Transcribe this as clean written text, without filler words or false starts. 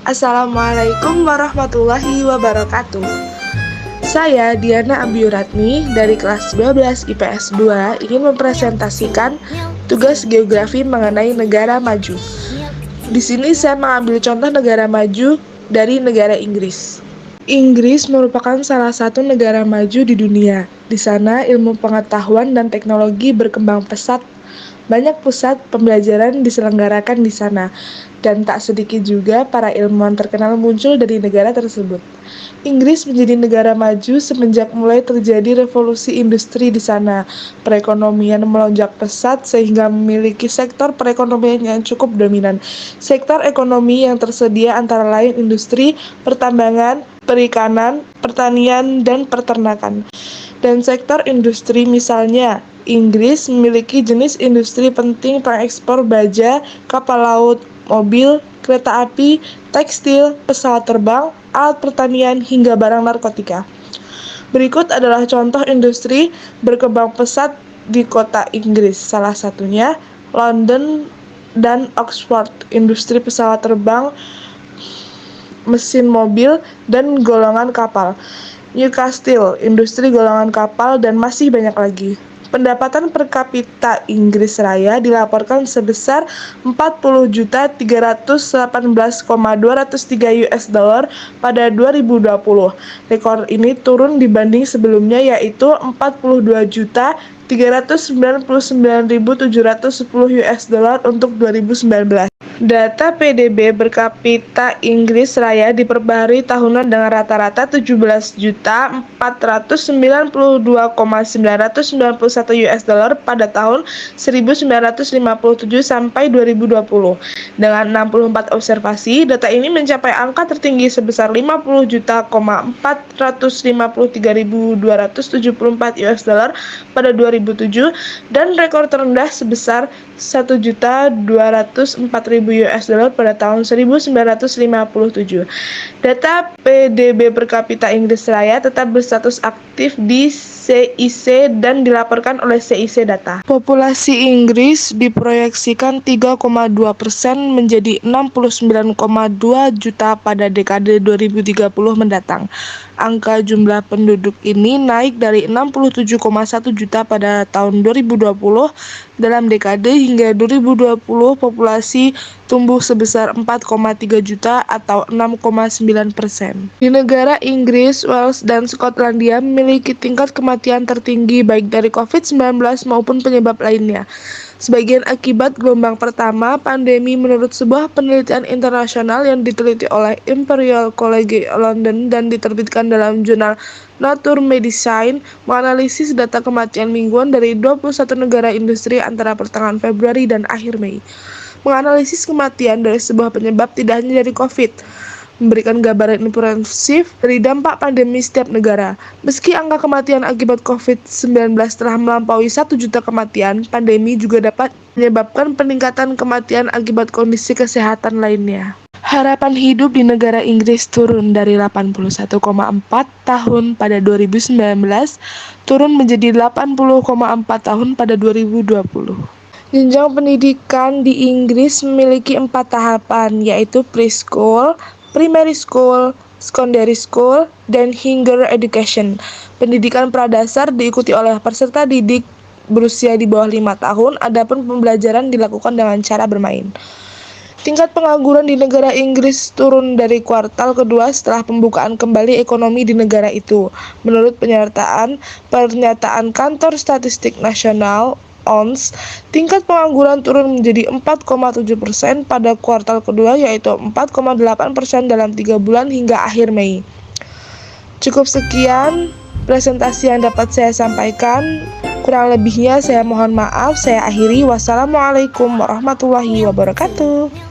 Assalamualaikum warahmatullahi wabarakatuh. Saya Diana Abiuratni dari kelas 12 IPS 2 ingin mempresentasikan tugas geografi mengenai negara maju. Di sini saya mengambil contoh negara maju dari negara Inggris. Inggris merupakan salah satu negara maju di dunia. Di sana ilmu pengetahuan dan teknologi berkembang pesat. Banyak pusat pembelajaran diselenggarakan di sana, dan tak sedikit juga para ilmuwan terkenal muncul dari negara tersebut. Inggris menjadi negara maju semenjak mulai terjadi revolusi industri di sana. Perekonomian melonjak pesat sehingga memiliki sektor perekonomian yang cukup dominan. Sektor ekonomi yang tersedia antara lain industri, pertambangan, perikanan, pertanian, dan peternakan. Dan sektor industri misalnya, Inggris memiliki jenis industri penting pengekspor baja, kapal laut, mobil, kereta api, tekstil, pesawat terbang, alat pertanian, hingga barang narkotika. Berikut adalah contoh industri berkembang pesat di kota Inggris, salah satunya London dan Oxford, industri pesawat terbang, mesin mobil, dan golongan kapal. Newcastle, industri golongan kapal, dan masih banyak lagi. Pendapatan per kapita Inggris Raya dilaporkan sebesar 40.318,203 US dollar pada 2020. Rekor ini turun dibanding sebelumnya, yaitu 42.399.710 US dollar untuk 2019. Data PDB per kapita Inggris Raya diperbaharui tahunan dengan rata-rata 17.492,991 US dollar pada tahun 1957 sampai 2020. Dengan 64 observasi, data ini mencapai angka tertinggi sebesar 50.453.274 US dollar pada 2007 dan rekor terendah sebesar 1.204.000 US dollar pada tahun 1957. Data PDB per kapita Inggris Raya tetap berstatus aktif di CIC dan dilaporkan oleh CIC Data. Populasi Inggris diproyeksikan 3,2% menjadi 69,2 juta pada dekade 2030 mendatang. Angka jumlah penduduk ini naik dari 67,1 juta pada tahun 2020. Dalam dekade hingga 2020, populasi tumbuh sebesar 4,3 juta atau 6,9%. Di negara Inggris, Wales, dan Skotlandia memiliki tingkat kematian tertinggi baik dari COVID-19 maupun penyebab lainnya. Sebagian akibat gelombang pertama pandemi menurut sebuah penelitian internasional yang diteliti oleh Imperial College London dan diterbitkan dalam jurnal Nature Medicine, menganalisis data kematian mingguan dari 21 negara industri antara pertengahan Februari dan akhir Mei. Menganalisis kematian dari sebuah penyebab tidak hanya dari COVID, memberikan gambaran impresif dari dampak pandemi setiap negara. Meski angka kematian akibat COVID-19 telah melampaui 1 juta kematian, pandemi juga dapat menyebabkan peningkatan kematian akibat kondisi kesehatan lainnya. Harapan hidup di negara Inggris turun dari 81,4 tahun pada 2019, turun menjadi 80,4 tahun pada 2020. Jenjang pendidikan di Inggris memiliki 4 tahapan, yaitu preschool, primary school, secondary school, dan higher education. Pendidikan pradasar diikuti oleh peserta didik berusia di bawah 5 tahun, adapun pembelajaran dilakukan dengan cara bermain. Tingkat pengangguran di negara Inggris turun dari kuartal kedua setelah pembukaan kembali ekonomi di negara itu. Menurut pernyataan Kantor Statistik Nasional, ONS, tingkat pengangguran turun menjadi 4,7% pada kuartal kedua, yaitu 4,8% dalam 3 bulan hingga akhir Mei. Cukup sekian presentasi yang dapat saya sampaikan. Kurang lebihnya saya mohon maaf. Saya akhiri. Wassalamualaikum warahmatullahi wabarakatuh.